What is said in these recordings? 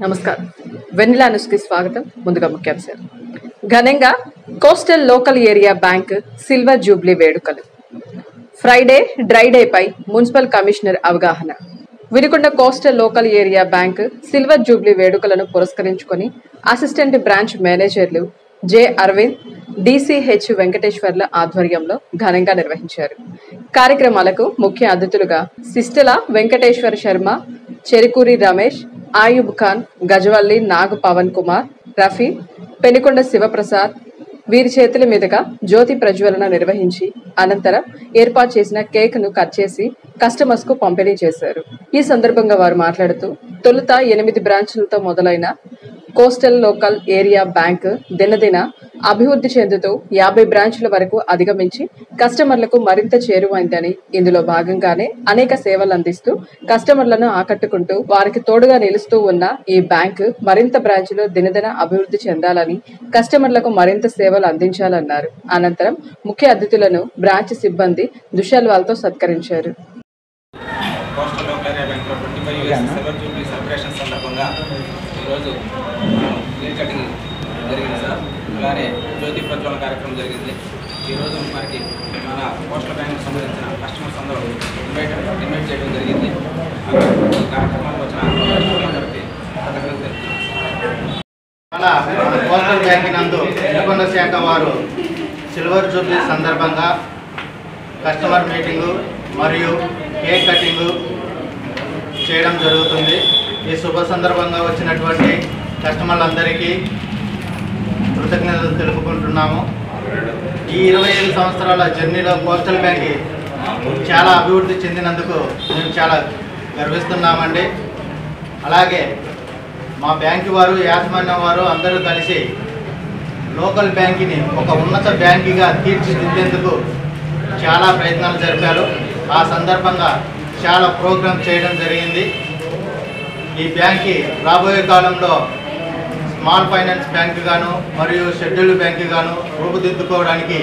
నమస్కారం. వెన్నెలా న్యూస్ కి స్వాగతం. ముందుగా ముఖ్యాంశాలు. ఘనంగా coastal local area bank silver Jubilee వేడుకలు. ఫ్రైడే డ్రై డే పై మున్సిపల్ కమిషనర్ అవగాహన. Vinukonda coastal local area bank silver Jubilee వేడుకలను పురస్కరించుకొని అసిస్టెంట్ బ్రాంచ్ మేనేజర్లు జె అరవింద్, డిసిహెచ్ వెంకటేశ్వర్ల ఆధ్వర్యంలో ఘనంగా నిర్వహించారు. కార్యక్రమాలకు ముఖ్య అతిథులుగా సిస్టల వెంకటేశ్వర శర్మ, చెరుకూరి రమేష్, ఆయుబ్ ఖాన్, గజవల్లి నాగ్ పవన్ కుమార్, రఫీ, పెనుకొండ శివప్రసాద్ వీరి చేతుల మీదుగా జ్యోతి ప్రజ్వలన నిర్వహించి అనంతరం ఏర్పాటు చేసిన కేక్ ను కట్ చేసి కస్టమర్స్ కు పంపిణీ చేశారు. ఈ సందర్భంగా వారు మాట్లాడుతూ తొలుత 8 బ్రాంచులతో మొదలైన కోస్టల్ లోకల్ ఏరియా బ్యాంక్ దినదిన అభివృద్ధి చెందుతూ 50 బ్రాంచుల వరకు అధిగమించి కస్టమర్లకు మరింత చేరువైందని, ఇందులో భాగంగానే అనేక సేవలు అందిస్తూ కస్టమర్లను ఆకట్టుకుంటూ వారికి తోడుగా నిలుస్తూ ఉన్న ఈ బ్యాంకు మరింత బ్రాంచులు దినదిన అభివృద్ధి చెందాలని, కస్టమర్లకు మరింత సేవలు అందించాలన్నారు. అనంతరం ముఖ్య అతిథులను బ్రాంచ్ సిబ్బంది దుశాల్వాలతో సత్కరించారు. కోస్టల్ లోకల్ ఏరియా బ్యాంక్లో 25 ఇయర్స్ సిల్వర్ జూబ్లీ సెలబ్రేషన్ సందర్భంగా ఈరోజు కేక్ కటింగ్ జరిగింది సార్. అలానే జ్యోతి ప్రజ్వలన కార్యక్రమం జరిగింది. ఈరోజు మనకి మన కోస్టల్ బ్యాంక్కి సంబంధించిన కస్టమర్స్ అందరూ ఇన్వైట్ చేయడం జరిగింది. ఈ కార్యక్రమానికి వచ్చిన అందరికీ మన కోస్టల్ బ్యాంక్ నందు వినుకొండ శాఖ వారు సిల్వర్ జూబ్లీ సందర్భంగా కస్టమర్ మీటింగు మరియు కేక్ కటింగు చేయడం జరుగుతుంది. ఈ శుభ సందర్భంగా వచ్చినటువంటి కస్టమర్లందరికీ కృతజ్ఞతలు తెలుపుకుంటున్నాము. ఈ 25 సంవత్సరాల జర్నీలో కోస్టల్ బ్యాంక్ చాలా అభివృద్ధి చెందినందుకు మేము చాలా గర్విస్తున్నామండి. అలాగే మా బ్యాంకు వారు, యాజమాన్యం వారు అందరూ కలిసి లోకల్ బ్యాంకుని ఒక ఉన్నత బ్యాంకుగా తీర్చిదిద్దేందుకు చాలా ప్రయత్నాలు జరిపారు. ఆ సందర్భంగా చాలా ప్రోగ్రామ్ చేయడం జరిగింది. ఈ బ్యాంక్కి రాబోయే కాలంలో స్మాల్ ఫైనాన్స్ బ్యాంకు గాను మరియు షెడ్యూల్డ్ బ్యాంకు గాను రూపుదిద్దుకోవడానికి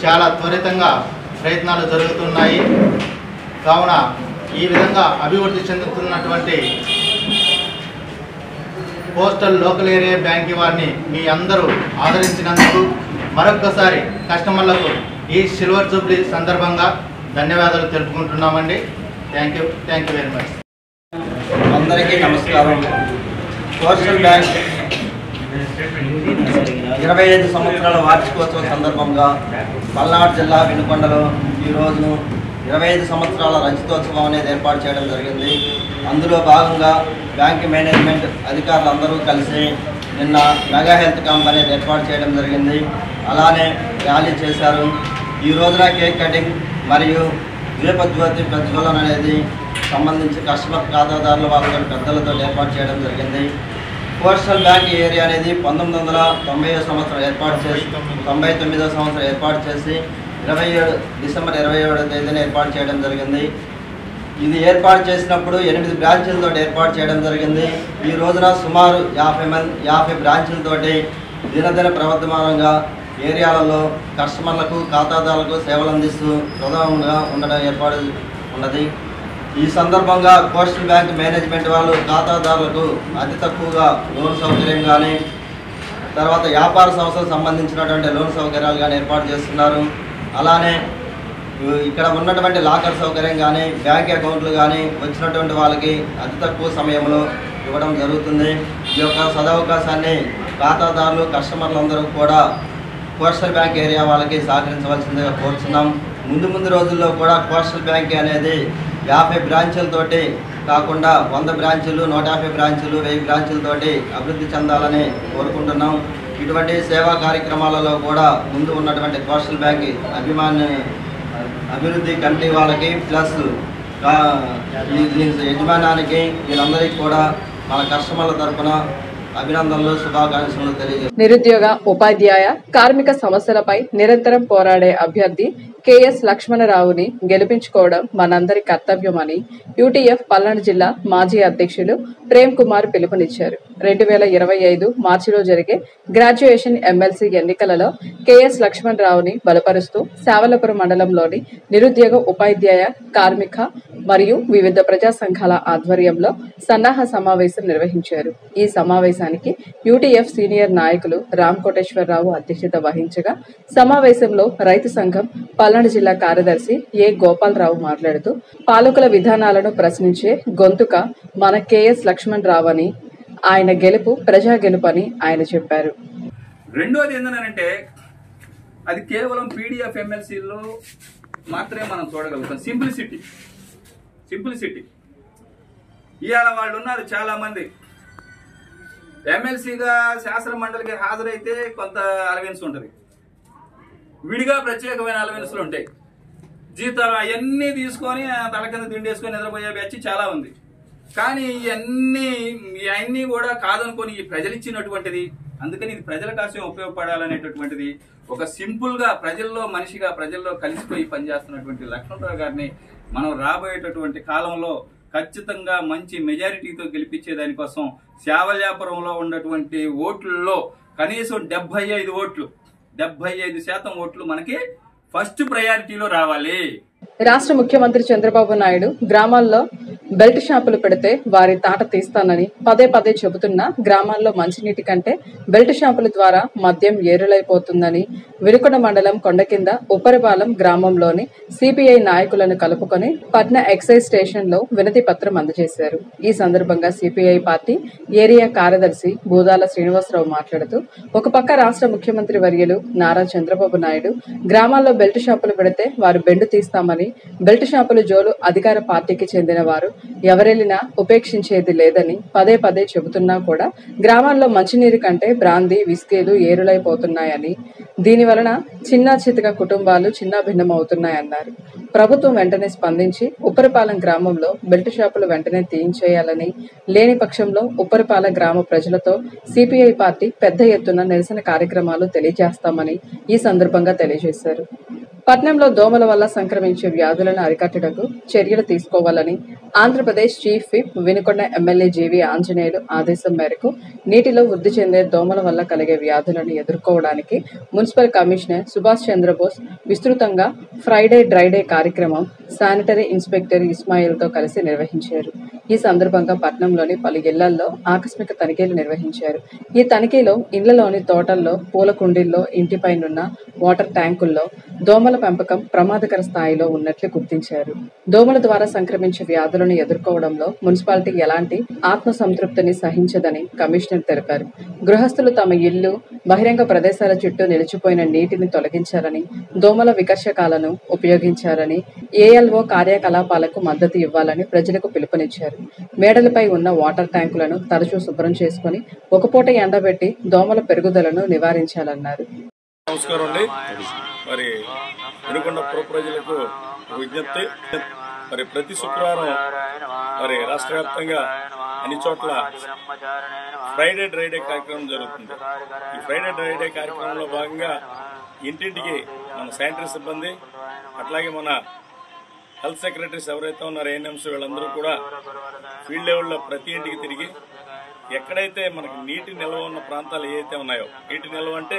చాలా త్వరితంగా ప్రయత్నాలు జరుగుతున్నాయి. కావున ఈ విధంగా అభివృద్ధి చెందుతున్నటువంటి కోస్టల్ లోకల్ ఏరియా బ్యాంక్ వారిని మీ అందరూ ఆదరించినందుకు మరొక్కసారి కస్టమర్లకు ఈ సిల్వర్ జూబ్లీ సందర్భంగా ధన్యవాదాలు తెలుపుకుంటున్నామండి. Thank you very much. అందరికీ నమస్కారం. కోస్టల్ బ్యాంక్ 25 సంవత్సరాల వార్షికోత్సవం సందర్భంగా పల్నాడు జిల్లా వినుకొండలో ఈరోజు 25 సంవత్సరాల రజతోత్సవం అనేది ఏర్పాటు చేయడం జరిగింది. అందులో భాగంగా బ్యాంక్ మేనేజ్మెంట్ అధికారులందరూ కలిసి నిన్న మెగా హెల్త్ క్యాంప్ అనేది ఏర్పాటు చేయడం జరిగింది. అలానే ర్యాలీ చేశారు. ఈ రోజున కేక్ కటింగ్ మరియు జ్యోతి ప్రజ్వలన అనేది సంబంధించి కస్టమర్ ఖాతాదారుల వాళ్ళతో పెద్దలతో ఏర్పాటు చేయడం జరిగింది. కోస్టల్ బ్యాంక్ ఏరియా అనేది 1990వ సంవత్సరం ఏర్పాటు చేసి 99వ సంవత్సరం ఏర్పాటు చేసి డిసెంబర్ 27వ తేదీన ఏర్పాటు చేయడం జరిగింది. ఇది ఏర్పాటు చేసినప్పుడు 8 బ్రాంచులతో ఏర్పాటు చేయడం జరిగింది. ఈ రోజున సుమారు 50 బ్రాంచులతోటి దినదిన ప్రవర్తమానంగా ఏరియాలలో కస్టమర్లకు ఖాతాదారులకు సేవలు అందిస్తూ ప్రధానంగా ఉండడం ఏర్పాటు ఉన్నది. ఈ సందర్భంగా కోస్టల్ బ్యాంక్ మేనేజ్మెంట్ వాళ్ళు ఖాతాదారులకు అతి తక్కువగా లోన్ సౌకర్యం కానీ, తర్వాత వ్యాపార సంస్థలకు సంబంధించినటువంటి లోన్ సౌకర్యాలు కానీ ఏర్పాటు చేస్తున్నారు. అలానే ఇక్కడ ఉన్నటువంటి లాకర్ సౌకర్యం కానీ, బ్యాంక్ అకౌంట్లు కానీ వచ్చినటువంటి వాళ్ళకి అతి తక్కువ సమయంలో ఇవ్వడం జరుగుతుంది. ఈ యొక్క సదవకాశాన్ని ఖాతాదారులు, కస్టమర్లందరూ కూడా కోస్టల్ బ్యాంక్ ఏరియా వాళ్ళకి సహకరించవలసిందిగా కోరుతున్నాం. ముందు రోజుల్లో కూడా కోస్టల్ బ్యాంక్ అనేది 50 బ్రాంచులతోటి కాకుండా 100 బ్రాంచులు, 150 బ్రాంచులు, 1000 బ్రాంచులతోటి అభివృద్ధి చెందాలని కోరుకుంటున్నాం. ఇటువంటి సేవా కార్యక్రమాలలో కూడా ముందు ఉన్నటువంటి కోస్టల్ బ్యాంక్ అభివృద్ధి కమిటీ వాళ్ళకి ప్లస్ యజమానానికి వీళ్ళందరికీ కూడా మన కస్టమర్ల తరఫున అభినందనలు, శుభాకాంక్షలు తెలియజేస్తారు. నిరుద్యోగ, ఉపాధ్యాయ, కార్మిక సమస్యలపై నిరంతరం పోరాడే అభ్యర్థి కెఎస్ లక్ష్మణరావుని గెలిపించుకోవడం మనందరి కర్తవ్యమని యూటీఎఫ్ పల్నాడు జిల్లా మాజీ అధ్యక్షులు ప్రేమ్ కుమార్ పిలుపునిచ్చారు. 2025 మార్చిలో జరిగే గ్రాడ్యుయేషన్ ఎమ్మెల్సీ ఎన్నికలలో కెఎస్ లక్ష్మణరావుని బలపరుస్తూ శావలపురం మండలంలోని నిరుద్యోగ ఉపాధ్యాయ కార్మిక మరియు వివిధ ప్రజా సంఘాల ఆధ్వర్యంలో సన్నాహ సమావేశం నిర్వహించారు. ఈ సమావేశానికి యూటీఎఫ్ సీనియర్ నాయకులు రామ్ కోటేశ్వరరావు అధ్యక్షత వహించగా సమావేశంలో రైతు సంఘం పల్నాడు జిల్లా కార్యదర్శి ఏ గోపాలరావు మాట్లాడుతూ పాలకుల విధానాలను ప్రశ్నించే గొంతుక మన కెఎస్ లక్ష్మణరావు అని, ఆయన గెలుపు ప్రజా గెలుపని ఆయన చెప్పారు. రెండోది ఏంటంటే అది కేవలం పీడీఎఫ్ ఎమ్మెల్సీలో మాత్రమే మనం చూడగలుగుతాం. సింప్లిసిటీ ఇవాళ వాళ్ళు ఉన్నారు చాలా మంది. ఎమ్మెల్సీగా శాసన మండలికి హాజరైతే కొంత అలవెన్స్ ఉంటుంది, విడిగా ప్రత్యేకమైన అలవెన్స్లు ఉంటాయి, జీతాలు అవన్నీ తీసుకొని తల కింద తిండేసుకొని నిద్రపోయే బ్యాచ్ చాలా ఉంది. కానీ ఇవన్నీ కూడా కాదనుకొని ఈ ప్రజలు ఇచ్చినటువంటిది, అందుకని ఇది ప్రజల కోసం ఉపయోగపడాలనేటటువంటిది ఒక సింపుల్ గా ప్రజల్లో మనిషిగా ప్రజల్లో కలిసిపోయి పనిచేస్తున్నటువంటి లక్ష్మణరావు గారిని మనం రాబోయేటటువంటి కాలంలో ఖచ్చితంగా మంచి మెజారిటీతో గెలిపించే దానికోసం శావల్యాపురంలో ఉన్నటువంటి ఓట్లలో కనీసం 75% ఓట్లు మనకి ఫస్ట్ ప్రయారిటీలో రావాలి. రాష్ట్ర ముఖ్యమంత్రి చంద్రబాబు నాయుడు గ్రామాల్లో బెల్ట్ షాపులు పెడితే వారి తాట తీస్తానని పదే చెబుతున్నా గ్రామాల్లో మంచినీటి కంటే బెల్ట్ షాపుల ద్వారా మద్యం ఏరులైపోతుందని వినుకొండ మండలం కొండకింద ఉప్పరిపాలెం గ్రామంలోని సిపిఐ నాయకులను కలుపుకొని పట్న ఎక్సైజ్ స్టేషన్ లో వినతి పత్రం అందజేశారు. ఈ సందర్భంగా సిపిఐ పార్టీ ఏరియా కార్యదర్శి బూదాల శ్రీనివాసరావు మాట్లాడుతూ ఒక పక్క రాష్ట్ర ముఖ్యమంత్రి వర్యులు నారా చంద్రబాబు నాయుడు గ్రామాల్లో బెల్ట్ షాపులు పెడితే వారు బెండు తీస్తామని, బెల్ట్ షాపుల జోలు అధికార పార్టీకి చెందిన వారు ఎవరెళ్లినా ఉపేక్షించేది లేదని పదే చెబుతున్నా కూడా గ్రామాల్లో మంచినీరు కంటే బ్రాందీ విస్కీలు ఏరులైపోతున్నాయని, దీని వలన చిన్న చితక కుటుంబాలు చిన్నాభిన్నమవుతున్నాయన్నారు. ప్రభుత్వం వెంటనే స్పందించి ఉప్పరిపాలెం గ్రామంలో బెల్ట్ షాపులు వెంటనే తీయించేయాలని, లేని పక్షంలో ఉప్పరిపాలెం గ్రామ ప్రజలతో సిపిఐ పార్టీ పెద్ద ఎత్తున నిరసన కార్యక్రమాలు తెలియజేస్తామని ఈ సందర్భంగా తెలియజేశారు. పట్నంలో దోమల వల్ల సంక్రమించే వ్యాధులను అరికట్టడానికి చర్యలు తీసుకోవాలని Andhra Pradesh chief whip Vinukonda MLA G V Anjaneyulu ఆదేశం మేరకు నీటిలో వృద్ధి చెందే దోమల వల్ల కలిగే వ్యాధులను ఎదుర్కోవడానికి మున్సిపల్ కమిషనర్ సుభాష్ చంద్రబోస్ విస్తృతంగా ఫ్రైడే డ్రైడే కార్యక్రమం శానిటరీ ఇన్స్పెక్టర్ ఇస్మాయిల్తో కలిసి నిర్వహించారు. ఈ సందర్భంగా పట్నంలోని పలు ఇళ్లల్లో ఆకస్మిక తనిఖీలు నిర్వహించారు. ఈ తనిఖీలో ఇళ్లలోని తోటల్లో, పూల కుండీల్లో, ఇంటిపైనున్న వాటర్ ట్యాంకుల్లో దోమల పెంపకం ప్రమాదకర స్థాయిలో ఉన్నట్లు గుర్తించారు. దోమల ద్వారా సంక్రమించే వ్యాధులను ఎదుర్కోవడంలో మున్సిపాలిటీ ఎలాంటి ఆత్మ సంతృప్తిని సహించదని కమిషనర్ తెలిపారు. గృహస్థులు తమ ఇళ్లు, బహిరంగ ప్రదేశాల చుట్టూ నిలిచిపోయిన నీటిని తొలగించాలని, దోమల వికర్షకాలను ఉపయోగించాలని, ఏఎల్ఓ కార్యకలాపాలకు మద్దతు ఇవ్వాలని ప్రజలకు పిలుపునిచ్చారు. మేడలపై ఉన్న వాటర్ ట్యాంకులను తరచూ శుభ్రం చేసుకుని ఒకపూట ఎండబెట్టి దోమల పెరుగుదలను నివారించాలన్నారు. నమస్కారం అండి. మరి వినుకొండ పుర ప్రజలకు విజ్ఞప్తి, మరి ప్రతి శుక్రవారం మరి రాష్ట్ర వ్యాప్తంగా అన్ని చోట్ల ఫ్రైడే డ్రైడే కార్యక్రమం జరుగుతుంది. ఈ ఫ్రైడే డ్రైడే కార్యక్రమంలో భాగంగా ఇంటింటికి మన శానిటరీ సిబ్బంది, అట్లాగే మన హెల్త్ సెక్రటరీస్ ఎవరైతే ఉన్నారో ఏఎన్ఎంస్ వీళ్ళందరూ కూడా ఫీల్డ్ లెవెల్లో ప్రతి ఇంటికి తిరిగి ఎక్కడైతే మనకి నీటి నిల్వ ఉన్న ప్రాంతాలు ఏవైతే ఉన్నాయో, నీటి నిల్వ అంటే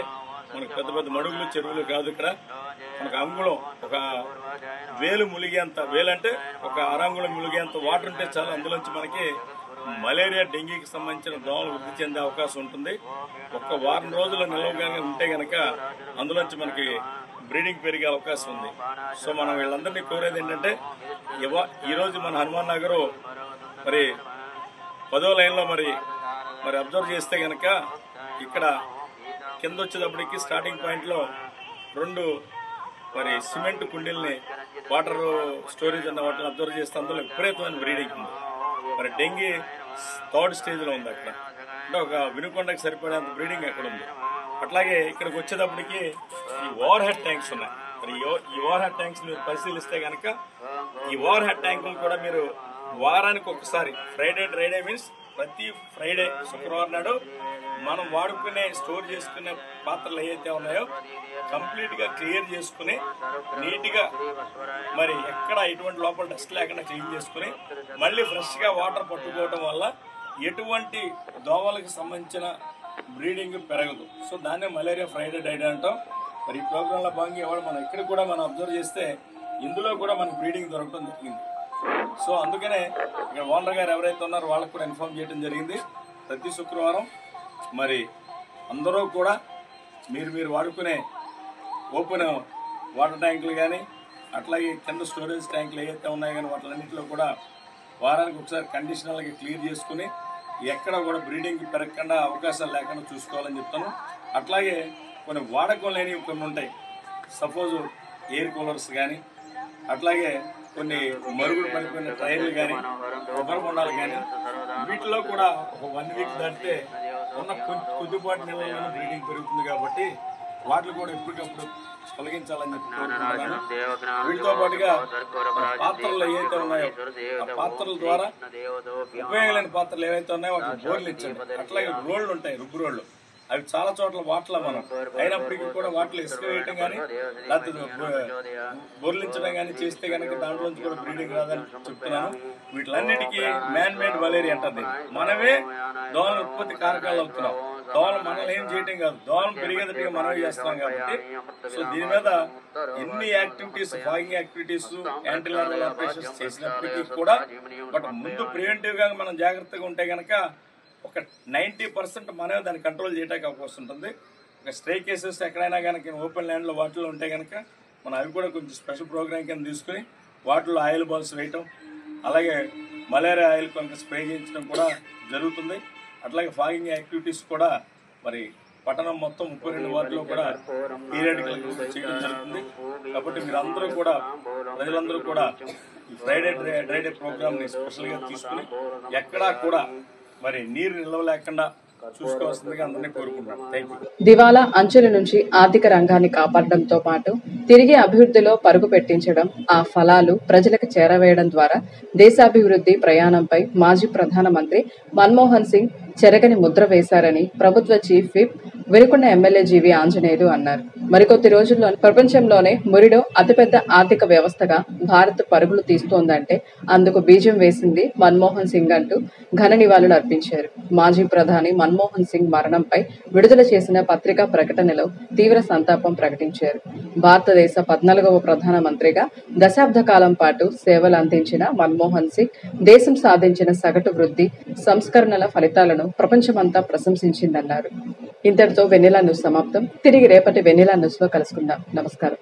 మనకు పెద్ద పెద్ద మడుగులు, చెరువులు కాదు, ఇక్కడ మనకు అంగుళం, ఒక వేలు ములిగేంత, వేలంటే ఒక అరంగుళం ములిగేంత వాటర్ ఉంటే చాలు, అందులోంచి మనకి మలేరియా, డెంగీకి సంబంధించిన దోమలు వృద్ధి చెందే అవకాశం ఉంటుంది. ఒక్క వారం రోజుల నిల్వగా ఉంటే గనక అందులోంచి మనకి బ్రీడింగ్ పెరిగే అవకాశం ఉంది. సో మనం వీళ్ళందరినీ కోరేది ఏంటంటే, ఈరోజు మన హనుమాన్ నగర్ మరి 10వ లైన్లో మరి అబ్జర్వ్ చేస్తే గనక ఇక్కడ కింద వచ్చేటప్పటికి స్టార్టింగ్ పాయింట్లో 2 మరి సిమెంట్ కుండీల్ని వాటర్ స్టోరేజ్ అన్న వాటిని అబ్జర్వ్ చేస్తే అందులో విపరీతమైన బ్రీడింగ్ ఉంది. మరి డెంగీ 3rd స్టేజ్లో ఉంది అక్కడ, అంటే ఒక వినుకొండకి సరిపడేంత బ్రీడింగ్ అక్కడ ఉంది. అట్లాగే ఇక్కడికి వచ్చేటప్పటికి ఈ ఓవర్ హెడ్ ట్యాంక్స్ ఉన్నాయి. మరి ఈ ఓవర్ హెడ్ ట్యాంక్స్ మీరు పరిశీలిస్తే కనుక ఈ ఓవర్ హెడ్ ట్యాంకులు కూడా మీరు వారానికి ఒకసారి, ఫ్రైడే డ్రైడే మీన్స్ ప్రతి ఫ్రైడే శుక్రవారం నాడు మనం వాడుకునే, స్టోర్ చేసుకునే పాత్రలు ఏవైతే ఉన్నాయో కంప్లీట్గా క్లియర్ చేసుకుని నీట్గా మరి ఎక్కడ ఎటువంటి లోపల డస్ట్ లేకుండా క్లీన్ చేసుకుని మళ్ళీ ఫ్రెష్గా వాటర్ పట్టుకోవటం వల్ల ఎటువంటి దోమలకు సంబంధించిన బ్రీడింగ్ పెరగదు. సో దాన్నే మలేరియా ఫ్రైడే డైట్ అంటాం. మరి ఈ ప్రోగ్రాంలో భాగంగా ఇవాళ మనం ఇక్కడ కూడా మనం అబ్జర్వ్ చేస్తే ఇందులో కూడా మనకు బ్రీడింగ్ దొరకడం జరిగింది. సో అందుకనే ఇక్కడ ఓనర్ గారు ఎవరైతే ఉన్నారో వాళ్ళకు కూడా ఇన్ఫార్మ్ చేయడం జరిగింది. ప్రతి శుక్రవారం మరి అందరూ కూడా మీరు వాడుకునే ఓపెన్ వాటర్ ట్యాంకులు కానీ అట్లాగే కింద స్టోరేజ్ ట్యాంకులు ఏవైతే ఉన్నాయో కానీ వాటిలన్నింటిలో కూడా వారానికి ఒకసారి కండిషనల్గా క్లియర్ చేసుకుని ఎక్కడ కూడా బ్రీడింగ్ పెరగకుండా అవకాశాలు లేకుండా చూసుకోవాలని చెప్తాను. అట్లాగే కొన్ని వాడకం లేనివి కొన్ని ఉంటాయి. సపోజ్ ఎయిర్ కూలర్స్ కానీ అట్లాగే కొన్ని మరుగుడు పడిపోయిన టైర్లు కానీ కొబ్బరి బొండాలు కానీ వీటిలో కూడా ఒక 1 వీక్ దాటితే ఉన్న కొద్దిపాటి నెలలోనే బ్రీడింగ్ పెరుగుతుంది కాబట్టి వాటిని కూడా ఎప్పటికప్పుడు తొలగించాలని చెప్పి కోరుకుంటున్నాను. వీటితో పాటుగా పాత్రలు ఏవైతే ఉన్నాయో ఆ పాత్రల ద్వారా ఉపయోగలేని పాత్రలు ఏవైతే ఉన్నాయో వాటికి బోర్లు ఇచ్చండి. అట్లాగే రోడ్లు ఉంటాయి, రుబ్బు రోడ్లు, అవి చాలా చోట్ల వాటిలో మనం అయినప్పటికీ కూడా వాటిలో ఇసుక వేయటం కానీ లేకపోతే బొర్లించడం కానీ చేస్తే కనుక దాంట్లోంచి కూడా బ్రీడింగ్ రాదని చెప్తున్నాను. వీటిలన్నిటికీ మ్యాన్ మేడ్ మలేరియా అంటుంది. మనమే దోమల ఉత్పత్తి కారకాలు అవుతున్నాం. దోమలు మనల్ని ఏం చేయటం కాదు, దోమలు పెరిగేటట్టుగా మనమే చేస్తున్నాం కాబట్టి సో దీని మీద ఎన్ని activities, fogging activities, anti larval operations చేసినప్పటికీ కూడా బట్ ముందు ప్రివెంటివ్ గా మనం జాగ్రత్తగా ఉంటే కనుక ఒక 90% మనమే దాన్ని కంట్రోల్ చేయడానికి అవకాశం ఉంటుంది. ఒక స్ట్రే కేసెస్ ఎక్కడైనా కనుక ఓపెన్ ల్యాండ్లో వాటిలో ఉంటే కనుక మనం అవి కూడా కొంచెం స్పెషల్ ప్రోగ్రామ్ కింద తీసుకుని వాటిలో ఆయిల్ బాల్స్ వేయటం, అలాగే మలేరియా ఆయిల్ కొంత స్ప్రే చేయించడం కూడా జరుగుతుంది. అట్లాగే ఫాగింగ్ యాక్టివిటీస్ కూడా మరి పట్టణం మొత్తం 32 వార్డులో కూడా పీరియడికల్ చేయడం జరుగుతుంది. కాబట్టి మీరందరూ కూడా ప్రజలందరూ కూడా ఈ ఫ్రైడే డ్రై డే ప్రోగ్రామ్ని స్పెషల్గా తీసుకుని ఎక్కడా కూడా మరి నీరు నిల్వ లేకుండా చూసుకోవాల్సిందిగా అందరినీ కోరుకుంటున్నాను. Thank you. దివాలా అంచుల నుంచి ఆర్థిక రంగాన్ని కాపాడడంతో పాటు తిరిగి అభివృద్ధిలో పరుగు పెట్టించడం, ఆ ఫలాలు ప్రజలకు చేరవేయడం ద్వారా దేశాభివృద్ధి ప్రయాణంపై మాజీ ప్రధానమంత్రి మన్మోహన్ సింగ్ చెరగని ముద్ర వేశారని ప్రభుత్వ chief whip Vinukonda MLA G V Anjaneyulu అన్నారు. మరికొద్ది రోజుల్లో ప్రపంచంలోనే మురిడో అతిపెద్ద ఆర్థిక వ్యవస్థగా భారత్ పరుగులు తీస్తోందంటే అందుకు బీజం వేసింది మన్మోహన్ సింగ్ అంటూ ఘన నివాళులు అర్పించారు. మాజీ ప్రధాని మన్మోహన్ సింగ్ మరణంపై విడుదల చేసిన పత్రికా ప్రకటనలో తీవ్ర సంతాపం ప్రకటించారు. భారతదేశ 14వ ప్రధానమంత్రిగా దశాబ్ద కాలం పాటు సేవలు అందించిన మన్మోహన్ సింగ్ దేశం సాధించిన సగటు వృద్ధి, సంస్కరణల ఫలితాలను ప్రపంచమంతా ప్రశంసించిందన్నారు. ఇంతటితో వెన్నెలా న్యూస్ సమాప్తం. తిరిగి రేపటి వెన్నెలా న్యూస్ లో కలుసుకుందాం. నమస్కారం.